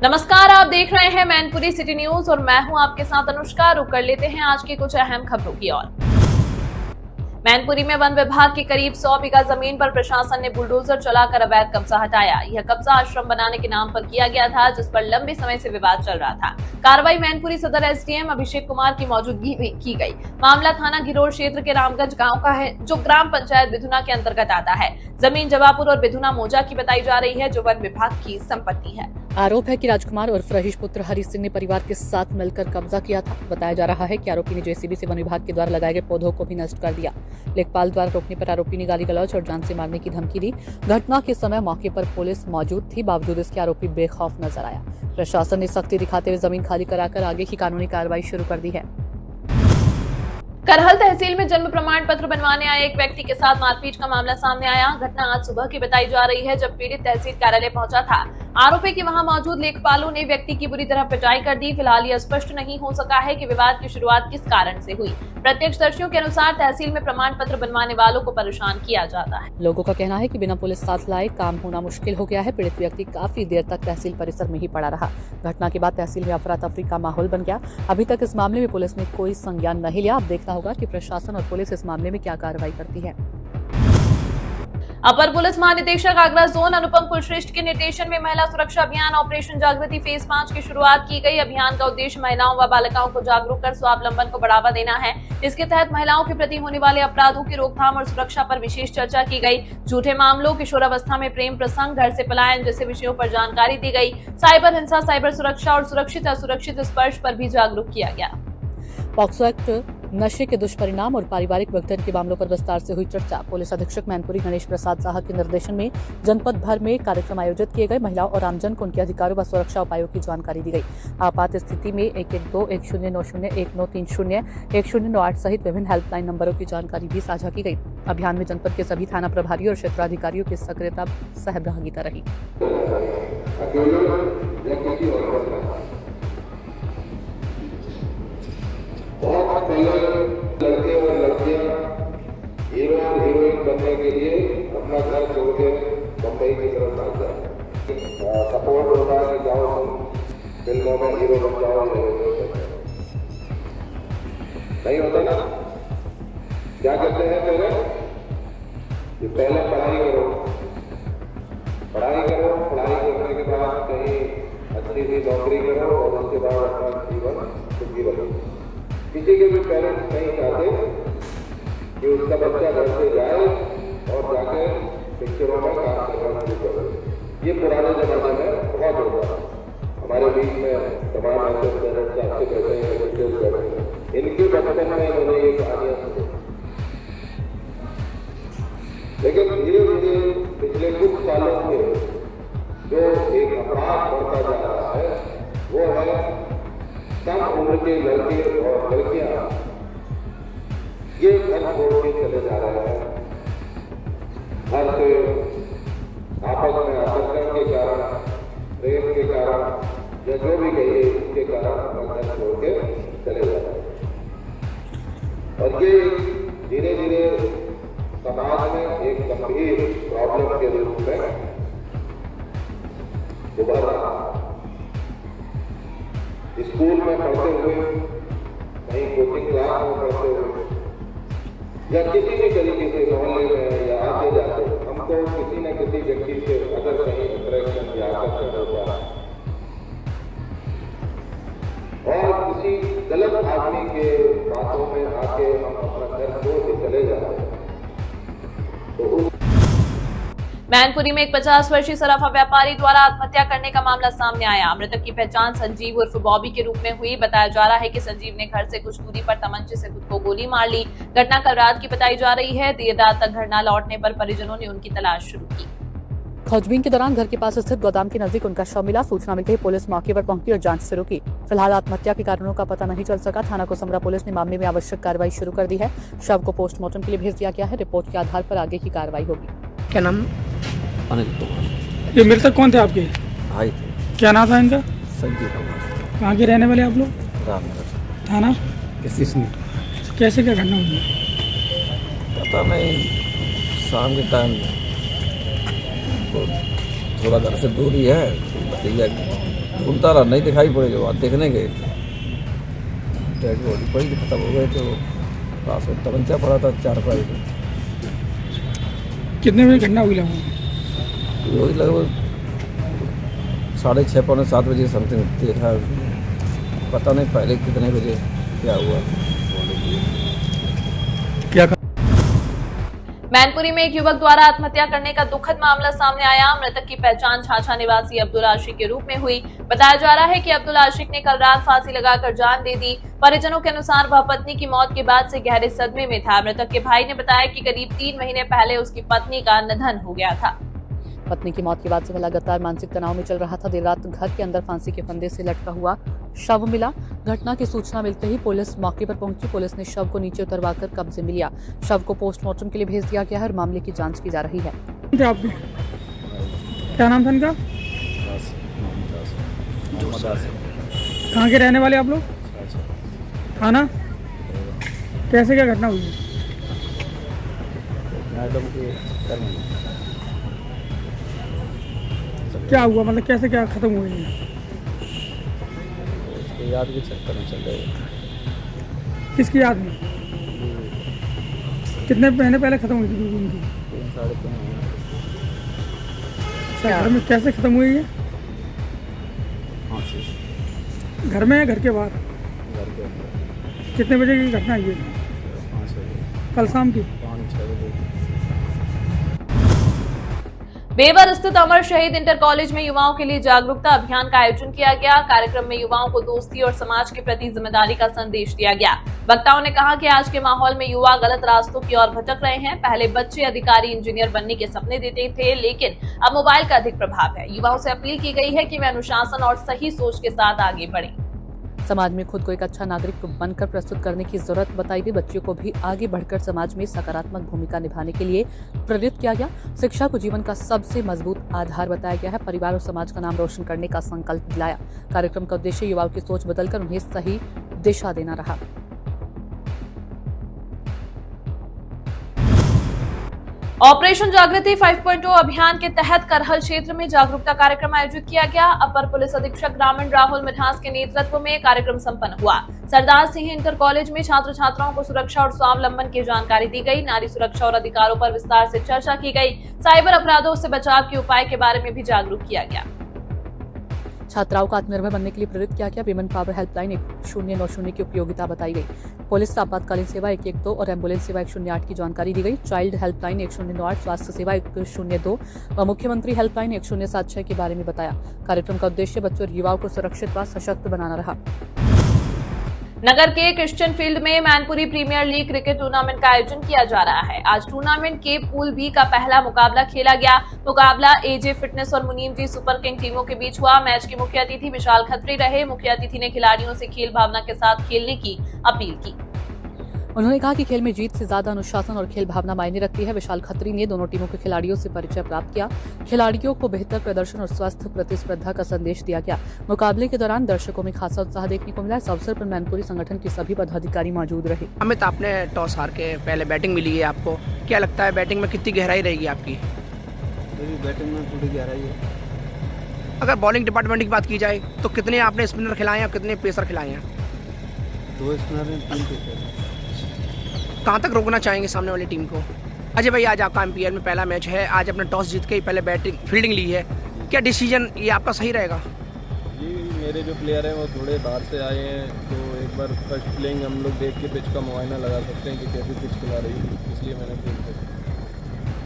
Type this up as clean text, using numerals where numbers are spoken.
नमस्कार, आप देख रहे हैं मैनपुरी सिटी न्यूज और मैं हूं आपके साथ अनुष्का। रुक कर लेते हैं आज की कुछ अहम खबरों की ओर। मैनपुरी में वन विभाग के करीब 100 बीघा जमीन पर प्रशासन ने बुलडोजर चलाकर अवैध कब्जा हटाया। यह कब्जा आश्रम बनाने के नाम पर किया गया था, जिस पर लंबे समय से विवाद चल रहा था। कार्रवाई मैनपुरी सदर एसडीएम अभिषेक कुमार की मौजूदगी में की गई। मामला थाना घिरोर क्षेत्र के रामगंज गांव का है, जो ग्राम पंचायत बिधुना के अंतर्गत आता है। जमीन जवापुर और बिधुना मौजा की बताई जा रही है, जो वन विभाग की संपत्ति है। आरोप है कि राजकुमार और रहीश पुत्र हरि सिंह ने परिवार के साथ मिलकर कब्जा किया था। बताया जा रहा है कि आरोपी ने जेसीबी से वन विभाग के द्वारा लगाए गए पौधों को भी नष्ट कर दिया। लेखपाल द्वारा रोकने पर आरोपी ने गाली गलौज और जान से मारने की धमकी दी। घटना के समय मौके पर पुलिस मौजूद थी, बावजूद इसके आरोपी बेखौफ नजर आया। प्रशासन ने सख्ती दिखाते हुए जमीन खाली कराकर आगे की कानूनी कार्रवाई शुरू कर दी है। करहल तहसील में जन्म प्रमाण पत्र बनवाने आए एक व्यक्ति के साथ मारपीट का मामला सामने आया। घटना आज सुबह की बताई जा रही है, जब पीड़ित तहसील कार्यालय पहुंचा था। आरोप है कि वहां मौजूद लेखपालों ने व्यक्ति की बुरी तरह पिटाई कर दी। फिलहाल यह स्पष्ट नहीं हो सका है कि विवाद की शुरुआत किस कारण से हुई। प्रत्यक्षदर्शियों के अनुसार तहसील में प्रमाण पत्र बनवाने वालों को परेशान किया जाता है। लोगों का कहना है कि बिना पुलिस साथ लाए काम होना मुश्किल हो गया है। पीड़ित व्यक्ति काफी देर तक तहसील परिसर में ही पड़ा रहा। घटना के बाद तहसील में अफरा तफरी का माहौल बन गया। अभी तक इस मामले में पुलिस ने कोई संज्ञान नहीं लिया। अब देखना होगा कि प्रशासन और पुलिस इस मामले में क्या कार्रवाई करती है। अपर पुलिस महानिदेशक आगरा जोन अनुपम कुलश्रेष्ठ के निर्देशन में महिला सुरक्षा अभियान ऑपरेशन जागृति फेज 5 की शुरुआत की गई। अभियान का उद्देश्य महिलाओं व बालिकाओं को जागरूक कर स्वावलंबन को बढ़ावा देना है। इसके तहत महिलाओं के प्रति होने वाले अपराधों की रोकथाम और सुरक्षा पर विशेष चर्चा की गई। झूठे मामलों, किशोरावस्था में प्रेम प्रसंग, घर से पलायन जैसे विषयों पर जानकारी दी गई। साइबर हिंसा, साइबर सुरक्षा और सुरक्षित असुरक्षित स्पर्श पर भी जागरूक किया गया। पॉक्सो एक्ट, नशे के दुष्परिणाम और पारिवारिक विघटन के मामलों पर विस्तार से हुई चर्चा। पुलिस अधीक्षक मैनपुरी गणेश प्रसाद साहा के निर्देशन में जनपद भर में कार्यक्रम आयोजित किए गए। महिलाओं और आमजन को उनके अधिकारों व सुरक्षा उपायों की जानकारी दी गई। आपात स्थिति में 112, 1090, 1930, 1098 सहित विभिन्न हेल्पलाइन नंबरों की जानकारी भी साझा की गई। अभियान में जनपद के सभी थाना प्रभारियों और क्षेत्राधिकारियों की सक्रियता सहभागिता रही। बहुत पहले लड़के और लड़कियां हीरो और हीरोइन बनने के लिए अपना घर छोड़ के बम्बई की तरफ भाग जाए। सपोर्ट होता है कि जाओ तुम फिल्मों में हीरो बन जाओ, नहीं होता ना। क्या करते हैं पहले पढ़ाई करो, पढ़ाई करने के बाद कहीं अच्छी सी नौकरी करो और उसके बाद अपना जीवन सुखी रहो। किसी के भी पेरेंट्स नहीं चाहते कि उसका बच्चा घर से जाए और जाके पिक्चरों में काम करना शुरू करे। ये पुराने जमाने में बहुत होता है। हमारे बीच में तमाम ऐसे पेरेंट्स आपसे कहते हैं, टीचर्स कहते हैं, इनके बचपन में इन्होंने ये कहानियां सुनी। लेकिन धीरे धीरे पिछले कुछ सालों से जो एक अपराध बढ़ता जा रहा है, वो है कम उम्र के लड़के और लड़कियां ये घर छोड़ के चले जा रहे हैं। घर से आपस में आकर्षण के कारण, प्रेम के कारण या जो भी कहिए उसके कारण अपना घर छोड़ के चले जा रहे हैं। और ये धीरे धीरे समाज में एक गंभीर प्रॉब्लम के रूप में उभर रहा है। स्कूल में पढ़ते हुए, कहीं कोचिंग क्लास में पढ़ते हुए या किसी भी तरीके से मोहल्ले में या आते जाते हमको किसी न किसी व्यक्ति से अगर कहीं इंटरेक्शन या आकर्षण होता है और किसी गलत आदमी के बातों में आके हम अपना घर छोड़ के चले जाते हैं, तो उस मैनपुरी में एक 50 वर्षीय सराफा व्यापारी द्वारा आत्महत्या करने का मामला सामने आया। मृतक की पहचान संजीव उर्फ बॉबी के रूप में हुई। बताया जा रहा है कि संजीव ने घर से कुछ दूरी पर तमंचे से खुद को गोली मार ली। घटना कल रात की बताई जा रही है। देर रात तक घर न लौटने पर परिजनों ने उनकी तलाश शुरू की। खोजबीन के दौरान घर के पास स्थित गोदाम के नजदीक उनका शव मिला। सूचना मिलते ही पुलिस मौके पर पहुंची और जांच शुरू की। फिलहाल आत्महत्या के कारणों का पता नहीं चल सका। थाना कोसंबरा पुलिस ने मामले में आवश्यक कार्रवाई शुरू कर दी है। शव को पोस्टमार्टम के लिए भेज दिया गया है। रिपोर्ट के आधार पर आगे की कार्रवाई होगी। क्या नाम? अनिल कुमार। ये मृतक कौन थे आपके? भाई थे। क्या नाम था इनका? संजीव कुमार। कहाँ के रहने वाले आप लोग? रामनगर थाना किसने? कैसे क्या घटना हुई? पता नहीं, शाम के टाइम थोड़ा घर से दूरी है, भतीजा ढूंढता रहा, नहीं दिखाई पड़ी। जो देखने गए थे डेड बॉडी पड़ी खत्म हो गए, तो पास में तमंचा पड़ा था 4 पाई पे। कितने बजे घटना हुई लगभग? वही लगभग 6:30 पौने 7 बजे समथिंग देखा। पता नहीं पहले कितने बजे क्या हुआ। क्या मैनपुरी में एक युवक द्वारा आत्महत्या करने का दुखद मामला सामने आया। मृतक की पहचान छाछा निवासी अब्दुल आशिक के रूप में हुई। बताया जा रहा है कि अब्दुल आशिक ने कल रात फांसी लगाकर जान दे दी। परिजनों के अनुसार वह पत्नी की मौत के बाद से गहरे सदमे में था। मृतक के भाई ने बताया कि करीब 3 महीने पहले उसकी पत्नी का निधन हो गया था। पत्नी की मौत के बाद से वह लगातार मानसिक तनाव में चल रहा था। देर रात घर के अंदर फांसी के फंदे से लटका हुआ शव मिला। घटना की सूचना मिलते ही पुलिस मौके पर पहुंची। पुलिस ने शव को नीचे उतरवाकर कब्जे में लिया। शव को पोस्टमार्टम के लिए भेज दिया गया है और मामले की जांच की जा रही है। आपके क्या नाम था इनका? कहाँ के रहने वाले आप लोग? थाना? कैसे क्या घटना हुई? क्या हुआ, मतलब कैसे क्या खत्म हुई है? उसके याद के चक्कर में चल रहे। किसकी याद में? कितने महीने पहले खत्म हुई थी बीवी इनकी? 3-3.5 अच्छा, घर में कैसे खत्म हुई है? फांसी से। घर में या घर के बाहर? घर के अंदर। कितने बजे की घटना है ये? 5 बजे, कल शाम की? 5-6 बजे। बेवर स्थित अमर शहीद इंटर कॉलेज में युवाओं के लिए जागरूकता अभियान का आयोजन किया गया। कार्यक्रम में युवाओं को दोस्ती और समाज के प्रति जिम्मेदारी का संदेश दिया गया। वक्ताओं ने कहा कि आज के माहौल में युवा गलत रास्तों की ओर भटक रहे हैं। पहले बच्चे अधिकारी, इंजीनियर बनने के सपने देते थे, लेकिन अब मोबाइल का अधिक प्रभाव है। युवाओं से अपील की गई है कि वे अनुशासन और सही सोच के साथ आगे बढ़ें। समाज में खुद को एक अच्छा नागरिक बनकर प्रस्तुत करने की जरूरत बताई गई। बच्चों को भी आगे बढ़कर समाज में सकारात्मक भूमिका निभाने के लिए प्रेरित किया गया। शिक्षा को जीवन का सबसे मजबूत आधार बताया गया है। परिवार और समाज का नाम रोशन करने का संकल्प दिलाया। कार्यक्रम का उद्देश्य युवाओं की सोच बदलकर उन्हें सही दिशा देना रहा। ऑपरेशन जागृति 5.0 अभियान के तहत करहल क्षेत्र में जागरूकता कार्यक्रम आयोजित किया गया। अपर पुलिस अधीक्षक ग्रामीण राहुल मिठास के नेतृत्व में कार्यक्रम संपन्न हुआ। सरदार सिंह इंटर कॉलेज में छात्र छात्राओं को सुरक्षा और स्वावलंबन की जानकारी दी गई। नारी सुरक्षा और अधिकारों पर विस्तार से चर्चा की गई। साइबर अपराधों से बचाव के उपाय के बारे में भी जागरूक किया गया। छात्राओं को आत्मनिर्भर बनने के लिए प्रेरित किया गया। विमेन पावर हेल्पलाइन 1090 की उपयोगिता बताई गई। पुलिस आपातकालीन सेवा 112 और एम्बुलेंस सेवा 108 की जानकारी दी गई। चाइल्ड हेल्पलाइन 1098, स्वास्थ्य सेवा 102 व मुख्यमंत्री हेल्पलाइन 1076 के बारे में बताया। कार्यक्रम का उद्देश्य बच्चों और युवाओं को सुरक्षित व सशक्त बनाना रहा। नगर के क्रिश्चियन फील्ड में Mainpuri premier league cricket tournament का आयोजन किया जा रहा है। आज टूर्नामेंट के पूल बी का पहला मुकाबला खेला गया। मुकाबला एजे फिटनेस और मुनीम जी सुपर किंग टीमों के बीच हुआ। मैच के मुख्य अतिथि विशाल खत्री रहे। मुख्य अतिथि ने खिलाड़ियों से खेल भावना के साथ खेलने की अपील की। उन्होंने कहा कि खेल में जीत से ज्यादा अनुशासन और खेल भावना मायने रखती है। विशाल खत्री ने दोनों टीमों के खिलाड़ियों से परिचय प्राप्त किया। खिलाड़ियों को बेहतर प्रदर्शन और स्वस्थ प्रतिस्पर्धा का संदेश दिया गया। मुकाबले के दौरान दर्शकों में खासा उत्साह देखने को मिला। इस अवसर पर मैनपुरी संगठन के सभी पदाधिकारी मौजूद रहे। अमित, आपने टॉस हार के पहले बैटिंग मिली है, आपको क्या लगता है बैटिंग में कितनी गहराई रहेगी आपकी? मेरी बैटिंग में थोड़ी गहराई है। अगर बॉलिंग डिपार्टमेंट की बात की जाए तो कितने आपने स्पिनर खिलाए हैं और कितने पेसर खिलाए हैं? 2 स्पिनर हैं, 3 पेसर। कहाँ तक रोकना चाहेंगे सामने वाली टीम को? अजय भाई, आज आपका IPL में पहला मैच है। आज अपने टॉस जीत के ही पहले बैटिंग फील्डिंग ली है। क्या डिसीजन ये आपका सही रहेगा? जी, मेरे जो प्लेयर हैं वो थोड़े बाहर से आए हैं, तो एक बार फर्स्ट प्लेइंग हम लोग देख के पिच का मुआयना लगा सकते हैं कि कैसी पिच खिला रही है, इसलिए मैंने फील्ड